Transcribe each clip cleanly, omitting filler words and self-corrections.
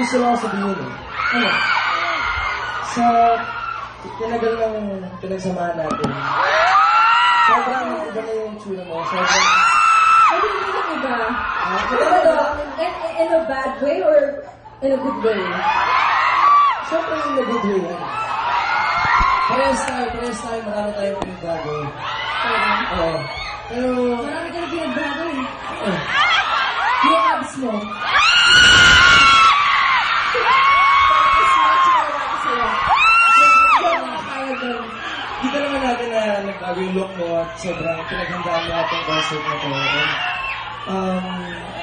gusto lang sabihin eh. Ano? Sa tinagal ng pinagsamahan natin, sobrang iba na yung tsura mo. Sobrang... Ano yung iba? In a bad way or in a good way? Sobrang in a good way yan. Parehas tayo, marami tayong pinagbago. Oo. Pero... Marami ka na pinagbago eh. Yung abs mo. Hindi ka naman natin na nagbago yung look mo at sobrang pinaghandaan mo atong concert na to.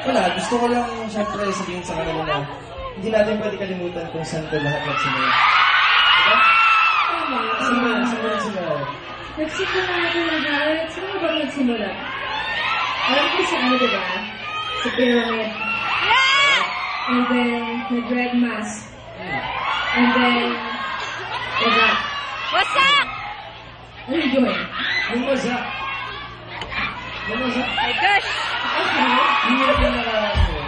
Wala, gusto ko lang syempre sabihin sa kanila na hindi natin pwede kalimutan kung saan ko lahat nagsimula. Diba? Tama. Simula. Nagsimula natin na Jared. Saan ba nagsimula? Alam ko sa ano, diba? Sa pyramid. And then, nag-red mask. And then, diba? What's up? Ano yung doing? Yung maza. My gosh! Okay. Hindi na pinakalaman mo.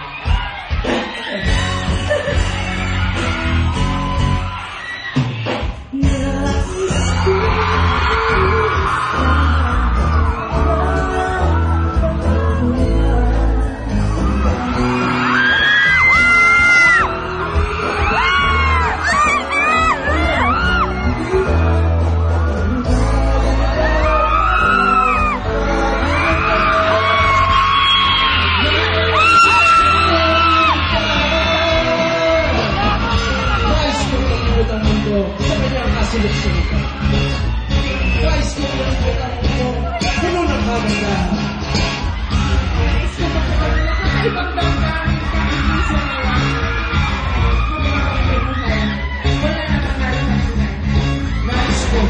Sa kanyang kasulok-sulukan. Guys, kung nakikita ang mundo, puno ng maganda. Ibang banda, isa na lang. Wala na pangalan na sila. Nice ko.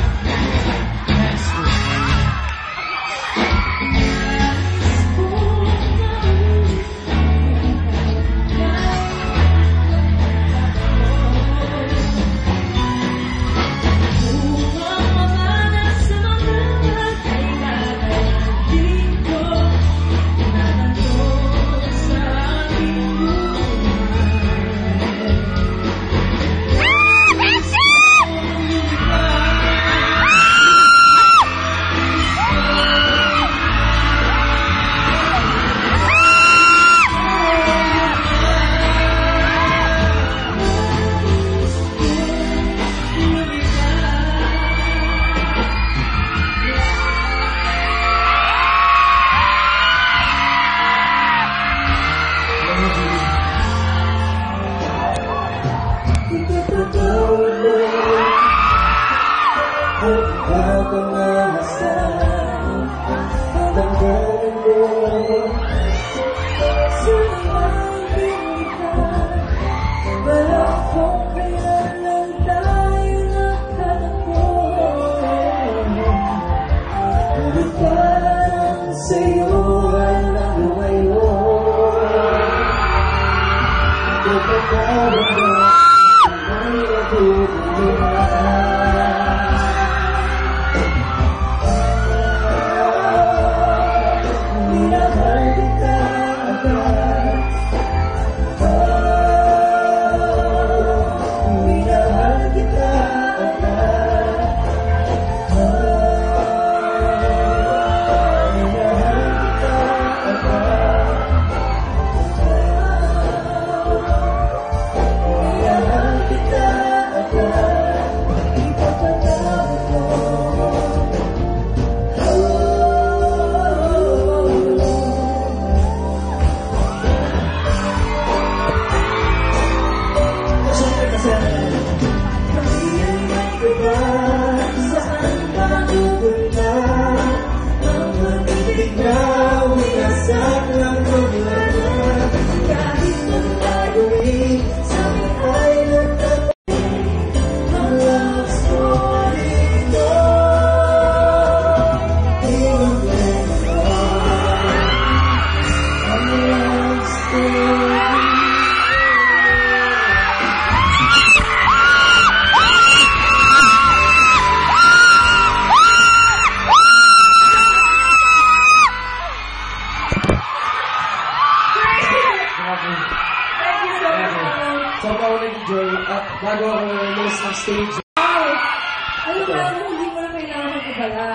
Thank you Sobrang ako nag-enjoy at bago ako list ng stage. Wow! Alam mo, hindi mo na kailangan mag-abala.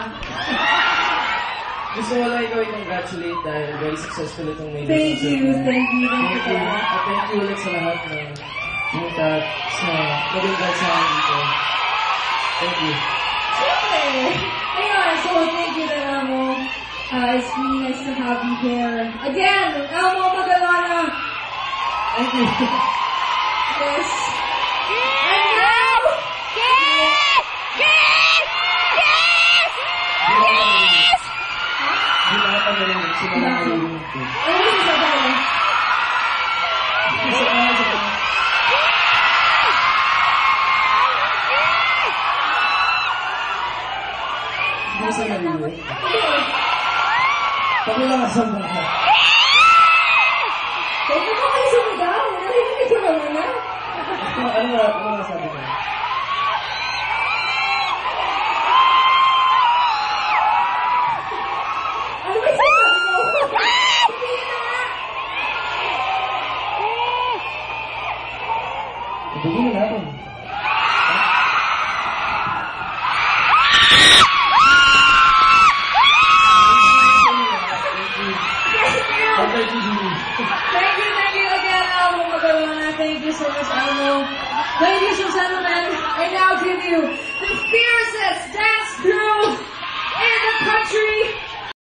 Gusto ko lang ikaw i-congratulate dahil very successful itong may Thank you. Thank you. At thank you ulit sa lahat ng pumunta sa nag-invite sa akin dito. Thank you. Okay. Ayun, so thank you na mo. It's really nice to have you here. Again, Elmo Magalona. Thank you. Yes. And now, Hindi na pa narinig. Sila na narinig ko. ano yung sasabihin? Gusto ko na sa kanya. Hindi sa narinig. Pag lang sa mga. Huwag mo kayo sumigaw. Narinig ko naman na. Ano nga sabi ko? Ano ba yung sasabi mo? Sabihin na nga. Ibigin na natin. Thank you again, Elmo Magalona. Thank you so much, Elmo. Ladies and gentlemen, I now give you the fiercest dance crew in the country.